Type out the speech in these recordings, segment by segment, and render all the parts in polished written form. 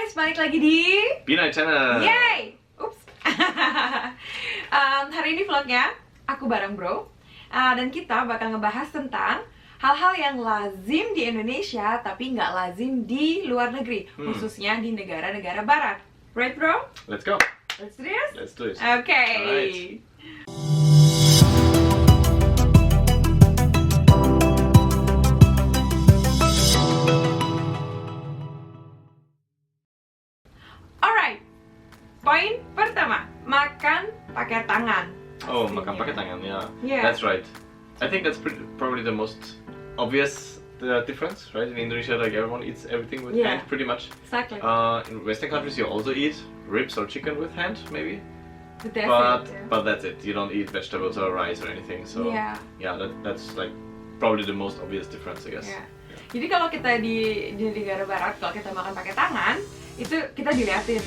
guys, balik lagi di Pinai Channel. Yay! Ups. Hari ini vlognya aku bareng bro, dan kita bakal ngebahas tentang hal-hal yang lazim di Indonesia tapi nggak lazim di luar negeri, khususnya di negara-negara barat. Right bro? Let's go. Let's do this? Let's do it. Okay. Alright. Alright. Poin pertama, makan pakai tangan. Oh, makan pakai tangan, yeah. Yeah. That's right. I think that's probably the most obvious difference, right? In Indonesia, like everyone eats everything with Yeah. hand, pretty much. Exactly. In Western countries, you also eat ribs or chicken with hand, maybe. But that's it, yeah. But that's it. You don't eat vegetables or rice or anything. So Yeah. that's like probably the most obvious difference, I guess. Yeah. Jadi kalau kita di negara barat, kalau kita makan pakai tangan, itu kita diliatin.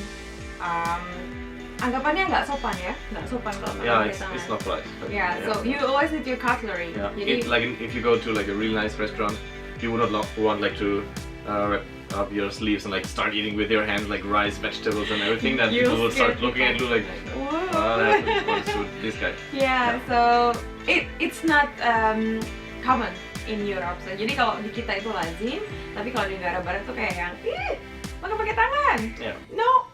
Anggapannya nggak sopan ya, nggak sopan kalau makan Yeah, pakai tangan. it's not polite. But Yeah, so you always need your cutlery. Yeah. Jadi Like if you go to like a really nice restaurant, you would not want like to wrap up your sleeves and like start eating with your hands like rice, vegetables and everything. That You'll people will scare start looking at you like, Whoa. what's with this guy? Yeah, so it's not common in Europe. So, jadi kalau di kita itu lazim, tapi kalau di negara barat tuh kayak yang makan pakai tangan. Yeah. No.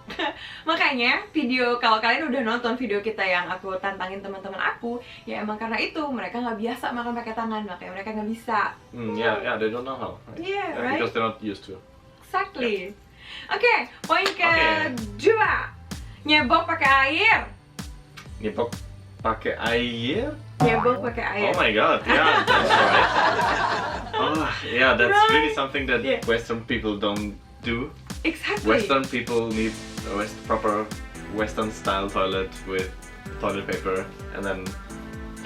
Makanya kalau kalian udah nonton video kita yang aku tantangin teman-teman aku, ya emang karena itu mereka nggak biasa makan pakai tangan, makanya mereka nggak bisa. Yeah, they don't know how. Right? Yeah, right? Because they're not used to. Exactly. Oke, poin kedua, nyebok pakai air. Nyebok pakai air? Nyebok pakai air. Oh my god, yeah, that's right. Oh, yeah, that's Right. really something that Yeah. Western people don't do. Exactly. Western people need a proper Western style toilet with toilet paper, and then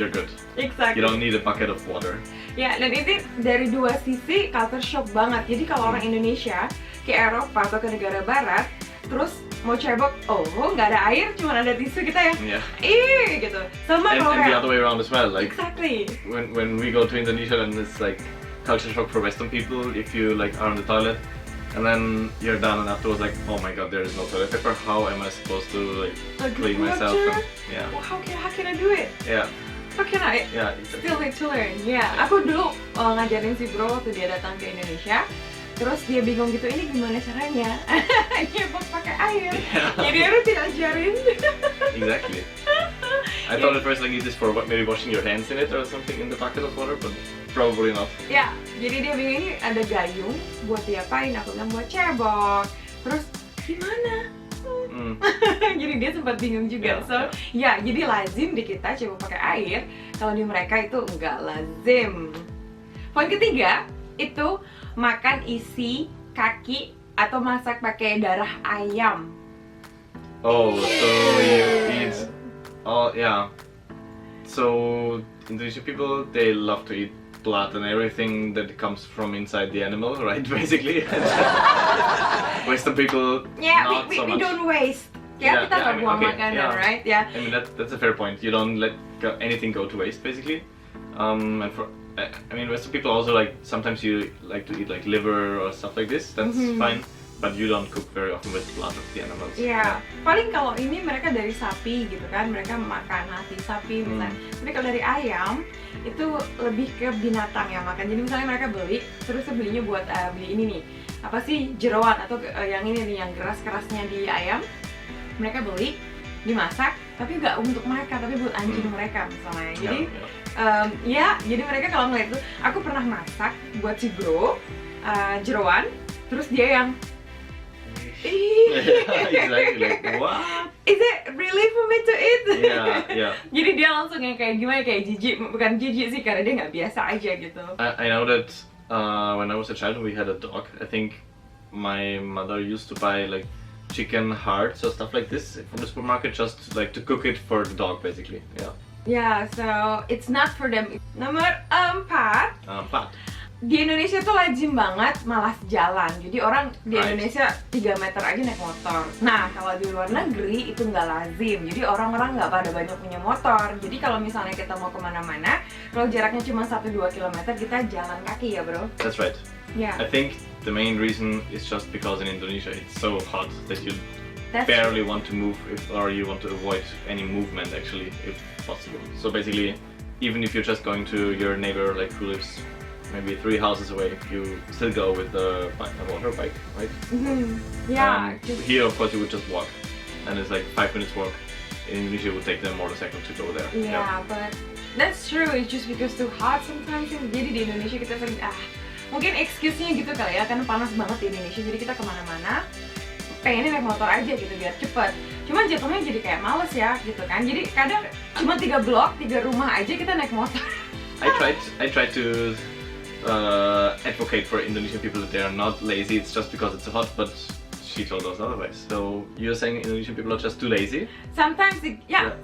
you're good. Exactly. You don't need a bucket of water. Ya, dan ini dari dua sisi culture shock banget. Jadi kalau orang Indonesia ke Eropa atau ke negara barat, terus mau cebok, oh nggak ada air, cuma ada tisu, kita ya, Yeah. gitu. Sama And the Korea. other way around as well. Like Exactly. when we go to Indonesia, and it's like culture shock for Western people. If you like are on the toilet, and then you're done, and afterwards like, oh my god, there is no toilet paper. How am I supposed to like clean myself? Water? Yeah. Well, how can I do it? Yeah. How can I? Yeah. Exactly. Still need to learn. Ya, aku dulu ngajarin si bro waktu dia datang ke Indonesia. Terus dia bingung gitu, ini gimana caranya? Nyebok pakai air. Yeah. Jadi harus diajarin. Exactly. I thought at first like is this for maybe washing your hands in it or something in the bucket of water, but probably not. Ya, jadi dia bingung ini ada gayung buat diapain? Aku bilang buat cebok. Terus gimana? Jadi dia sempat bingung juga. Yeah, So, ya, jadi lazim di kita cebok pakai air. Kalau di mereka itu enggak lazim. Poin ketiga itu makan isi kaki atau masak pakai darah ayam. Oh, so you eat. Oh yeah. So Indonesian people, they love to eat blood and everything that comes from inside the animal, right? Basically. Western people, Ya, not we so much. don't waste. Ya, Yeah, kita yeah, nggak I mean, buang okay, makanan, yeah. right? Ya. I mean that's a fair point. You don't let anything go to waste, basically. And for I mean Western people also like sometimes you like to eat like liver or stuff like this. That's fine, but you don't cook very often with blood of the animals. Iya, paling kalau ini mereka dari sapi gitu kan, mereka makan hati sapi misalnya. Tapi kalau dari ayam itu lebih ke binatang yang makan. Jadi misalnya mereka beli, terus belinya buat beli ini nih, apa sih, jeroan atau yang ini nih, yang keras-kerasnya di ayam. Mereka beli, dimasak, tapi nggak untuk mereka, tapi buat anjing mereka misalnya. Jadi ya, jadi mereka kalau ngeliat itu, aku pernah masak buat si bro jeroan, terus dia yang Exactly. Like what? Is it really for me to eat? Yeah. Jadi dia langsung yang kayak gimana, kayak jijik, bukan jijik sih karena dia nggak biasa aja gitu. I know that when I was a child, we had a dog. I think my mother used to buy like chicken hearts or stuff like this from the supermarket, just like to cook it for the dog, basically. Yeah. Yeah, so it's not for them. Nomor 4, But di Indonesia tuh lazim banget malas jalan. Jadi orang di Right. Indonesia 3 meter aja naik motor. Nah, kalau di luar negeri itu nggak lazim. Jadi orang-orang nggak pada banyak punya motor. Jadi kalau misalnya kita mau kemana-mana, kalau jaraknya cuma 1-2 km, kita jalan kaki ya bro. that's right. Ya. I think the main reason is just because in Indonesia it's so hot that you That's barely want to move or you want to avoid any movement actually if possible. So basically, even if you're just going to your neighbor like who lives maybe 3 houses away, you still go with a water bike, right? Yeah. Here of course you would just walk, and it's like 5 minutes walk. In Indonesia it would take them motorcycle to go there. Yeah, but that's true. It's just because too hot sometimes. Jadi di Indonesia kita sering mungkin excuse-nya gitu kali ya, karena panas banget di Indonesia. Jadi kita kemana-mana pengennya naik motor aja gitu biar cepet. Cuman jatuhnya jadi kayak males ya gitu kan. Jadi kadang cuma 3 blok, 3 rumah aja kita naik motor. I tried to advocate for Indonesian people that they are not lazy. It's just because it's hot, but she told us otherwise. So you're saying Indonesian people are just too lazy? Sometimes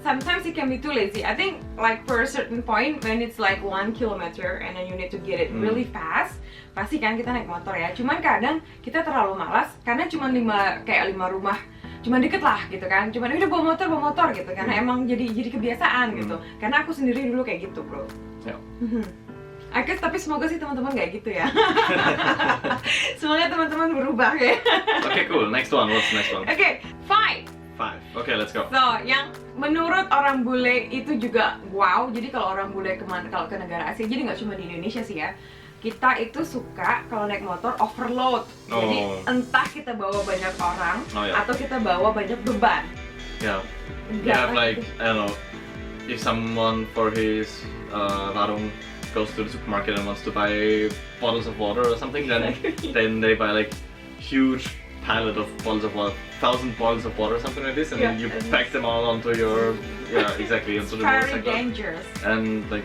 sometimes it can be too lazy. I think like for a certain point when it's like 1 kilometer and then you need to get it really fast, pasti kan kita naik motor ya. Cuman kadang kita terlalu malas karena cuma 5 rumah, cuma deket lah gitu kan. Cuman udah bawa motor gitu karena emang jadi kebiasaan gitu. Karena aku sendiri dulu kayak gitu, bro. Yeah. Tapi semoga sih teman-teman nggak gitu ya. Semoga teman-teman berubah ya. Okay, cool. Next one. What's the next one? Okay, 5. Okay, let's go. So, yang menurut orang bule itu juga wow. Jadi kalau orang bule kalau ke negara Asia, jadi nggak cuma di Indonesia sih ya. Kita itu suka kalau naik motor overload. Jadi entah kita bawa banyak orang atau kita bawa banyak beban. Yeah. You have like, I don't know, if someone for his warung goes to the supermarket and wants to buy bottles of water or something, then they buy like huge pallet of bottles of water, 1,000 bottles of water or something like this, and then you pack them all onto your onto the motorcycle. Very dangerous. And like,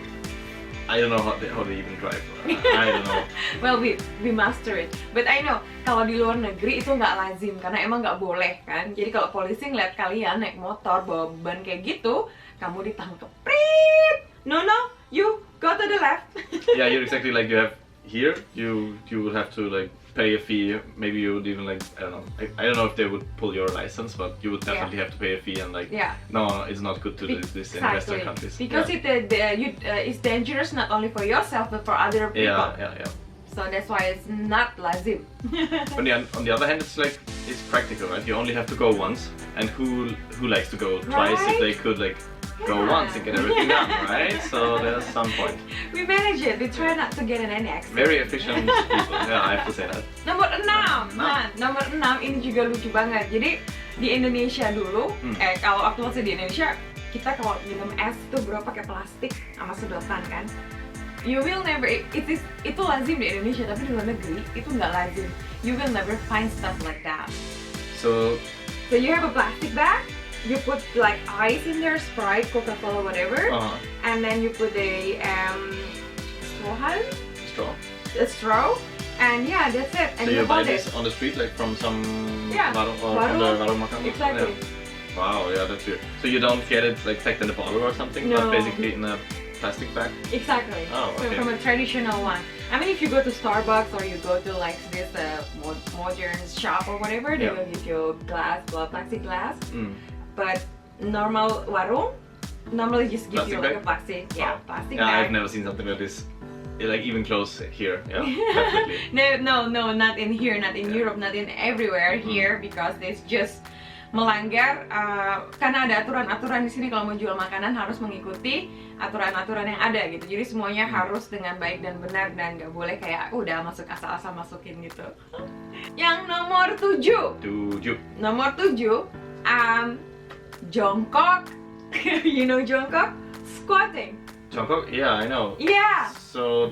I don't know how they even drive. I don't know. Well, we master it. But I know kalau di luar negeri itu nggak lazim karena emang nggak boleh kan. Jadi kalau polisi ngeliat kalian naik motor bawa beban kayak gitu, kamu ditangkep. Prit! No, you go to the left. Yeah, you're exactly like you have here. You will have to like pay a fee. Maybe you would even like, I don't know. I don't know if they would pull your license, but you would definitely have to pay a fee and like. Yeah. No, it's not good to do this in Western countries. Because it's dangerous not only for yourself but for other people. Yeah. So that's why it's not lazim. On the other hand, it's practical, right? You only have to go once, and who likes to go twice if they could like go once and get everything done, right? So there's some point. We manage it. We try not to get in any accident. Very efficient people. Yeah, I have to say that. Nomor 6. Nomor 6 ini juga lucu banget. Jadi di Indonesia dulu, kalau waktu masih di Indonesia, kita kalau minum es tuh bro pakai plastik sama sedotan kan. You will never, itu lazim di Indonesia, tapi di luar negeri itu nggak lazim. You will never find stuff like that. So you have a plastic bag, you put like ice in there, Sprite, Coca-Cola, whatever, and then you put a straw, and yeah, that's it. And so you buy this on the street, like from some warung makan? Exactly. Yeah. Wow, yeah, that's weird. So you don't get it like packed in a bottle or something, no. But basically in a plastic bag? Exactly. Oh, okay. So from a traditional one. I mean, if you go to Starbucks or you go to like this modern shop or whatever, they will give you plastic glass. But normal warung normally just give you like a plastic, plastic bag. I've never seen something like this, like even close here. Yeah, definitely. No, not in here, not in Europe, not in everywhere here, because it's just melanggar karena ada aturan-aturan di sini. Kalau mau jual makanan harus mengikuti aturan-aturan yang ada gitu. Jadi semuanya harus dengan baik dan benar dan nggak boleh kayak udah masuk asal-asal masukin gitu. Yang nomor 7. Nomor 7, jongkok. You know jongkok? Squatting. Jongkok? Yeah, I know. Yeah. So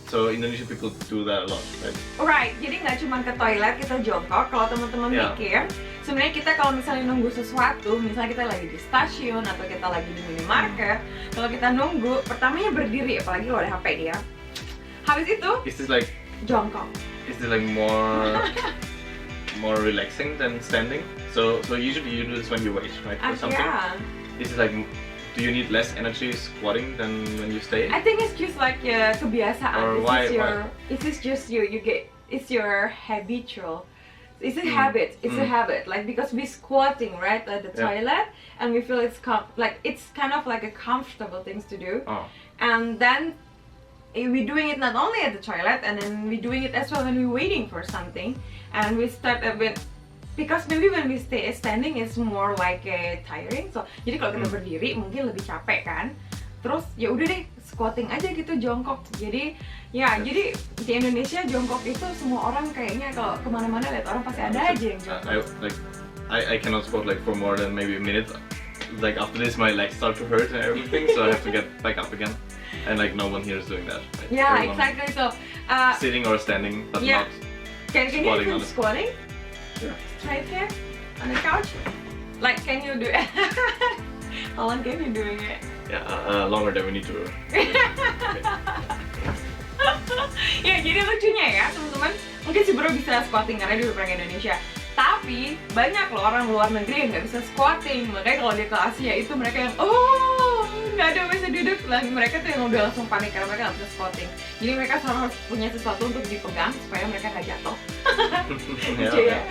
so Indonesian people do that a lot, right? Right, jadi nggak cuma ke toilet kita jongkok. Kalau teman-teman mikir, sebenarnya kita kalau misalnya nunggu sesuatu, misalnya kita lagi di stasiun atau kita lagi di minimarket, kalau kita nunggu, pertamanya berdiri, apalagi kalau ada HP dia. Habis itu, is this like jongkok. Is this like more relaxing than standing? So usually you do this when you wait, right? For something. Yeah. Is it like, do you need less energy squatting than when you stay? I think it's just like kebiasaan. Or It's your habitual. It's a habit. It's a habit. Like because we squatting right at the toilet, and we feel it's kind of like a comfortable things to do. And then we doing it not only at the toilet, and then we doing it as well when we waiting for something, and we start a bit because maybe when we stay standing it's more like tiring. So jadi kalau kita berdiri mungkin lebih capek kan. Terus ya udah deh squatting aja gitu, jongkok. Jadi ya jadi di Indonesia jongkok itu semua orang kayaknya kalau kemana-mana lihat orang pasti ada aja yang jongkok. I cannot squat like for more than maybe a minute. Like after this my legs start to hurt and everything, so I have to get back up again. And like no one here is doing that. Right? Yeah, Everyone exactly. So sitting or standing, but yeah. not Can you squatting do on it. squatting? Sure. Right here on the couch. Like, can you do it? How long can you doing it? Yeah, longer than we need to. Ya jadi lucunya ya teman-teman. Mungkin si Bro bisa squatting karena dia udah pernah ke Indonesia. Tapi banyak loh orang luar negeri yang nggak bisa squatting. Makanya kalau dia ke Asia itu mereka yang nggak ada bisa duduk lagi. Mereka tuh yang udah langsung panik karena mereka nggak bisa squatting. Jadi mereka selalu harus punya sesuatu untuk dipegang supaya mereka nggak jatuh. Yeah.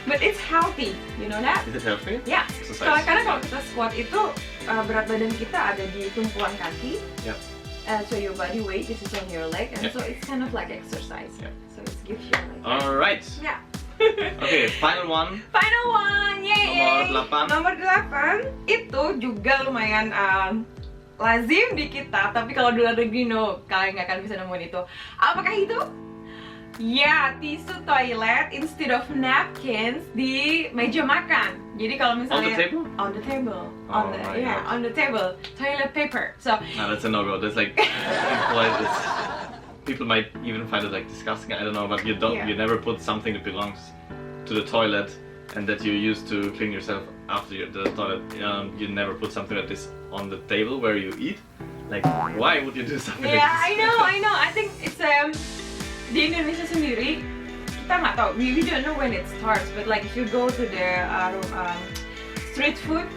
But it's healthy, you know that? Is it healthy? Ya, Exercise. karena kalau kita squat itu berat badan kita ada di tumpuan kaki. Yeah. So your body weight this is on your leg, and Yeah. so it's kind of like exercise. Yeah. So it gives you like. Alright. Yeah. Okay, final one. Final one, yay! Nomor 8. Nomor 8 itu juga lumayan lazim di kita, tapi kalau di luar negeri no, kalian nggak akan bisa nemuin itu. Apakah itu? Ya, tisu toilet instead of napkins di meja makan. Jadi kalau misalnya On the table? on the table, Oh my God. on the table, toilet paper. So No, that's a no-go. That's like implied. People might even find it like disgusting. I don't know, but you don't. Yeah. You never put something that belongs to the toilet and that you use to clean yourself after the toilet. You never put something like this on the table where you eat. Like, why would you do something yeah, like this? I know. I think it's di Indonesia sendiri kita nggak tahu. We don't know when it starts, but like if you go to the street food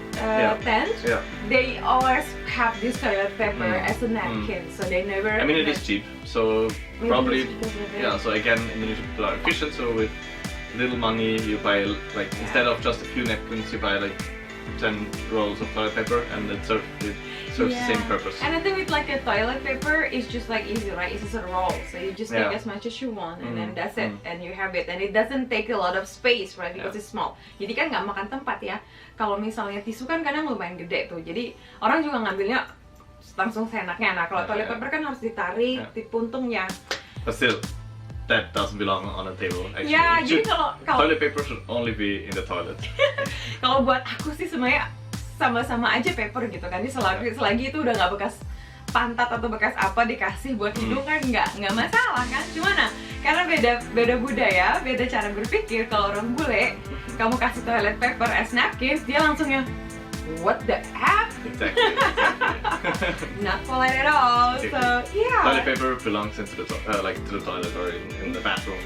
tent, Yeah. they always have this toilet paper as a napkin, so they never. I mean, it is cheap, so Maybe probably. it's because of it. Yeah. So again, Indonesian people are efficient. So with little money, you buy like instead of just a few napkins, you buy like 10 rolls of toilet paper, and it serves the same purpose. And I think with like a toilet paper, it's just like easy, right? It's just a roll, so you just take Yeah. as much as you want, and then Mm, that's it, mm. and you have it, and it doesn't take a lot of space, right? Because Yeah. it's small. Jadi kan nggak makan tempat ya. Kalau misalnya tisu kan kadang lumayan gede tuh, jadi orang juga ngambilnya langsung seenaknya. Nah kalau Yeah, toilet yeah. paper kan harus ditarik Yeah. di puntungnya. But still, that doesn't belong on a table. Actually, Ya, It jadi should- kalau toilet paper should only be in the toilet. kalau buat aku sih sebenarnya sama-sama aja paper gitu kan. Jadi selagi itu udah nggak bekas pantat atau bekas apa dikasih buat hidung kan nggak masalah kan. Cuma nah karena beda budaya, beda cara berpikir. Kalau orang bule, kamu kasih toilet paper as napkins, dia langsung yang what the F? Exactly. Not polite at all. So yeah. Toilet paper belongs into the like to the toilet or in the bathroom.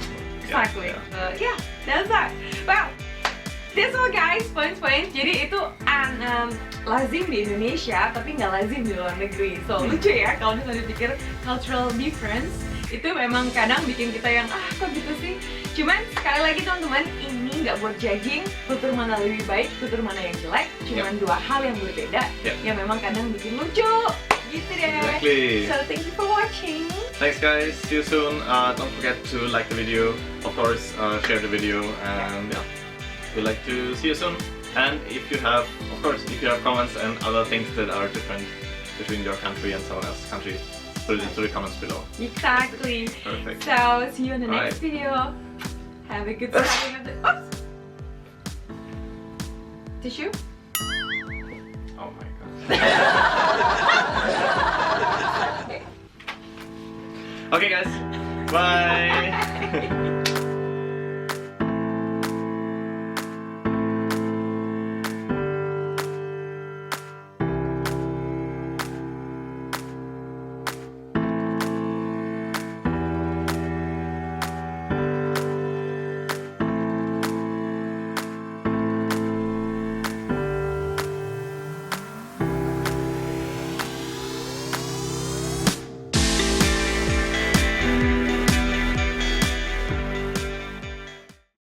Yeah, Exactly. yeah. Yeah, that's that. Well, that's all guys, points. Jadi itu lazim di Indonesia, tapi nggak lazim di luar negeri. So lucu ya kalau misalnya dipikir cultural difference itu memang kadang bikin kita yang kok gitu sih. Cuman sekali lagi teman-teman, ini nggak buat judging tutur mana lebih baik, tutur mana yang jelek. Cuman dua hal yang berbeda yang memang kadang bikin lucu. Gitu deh. Exactly. So thank you for watching. Thanks guys, see you soon. Don't forget to like the video, of course, share the video, and yeah, we'd like to see you soon. And if you have, of course, if you have comments and other things that are different between your country and someone else's country, put it into the comments below. Exactly. Perfect. So see you in the next Alright. video. Have a good time. Oops. Tissue? Oh my god. Okay guys, bye.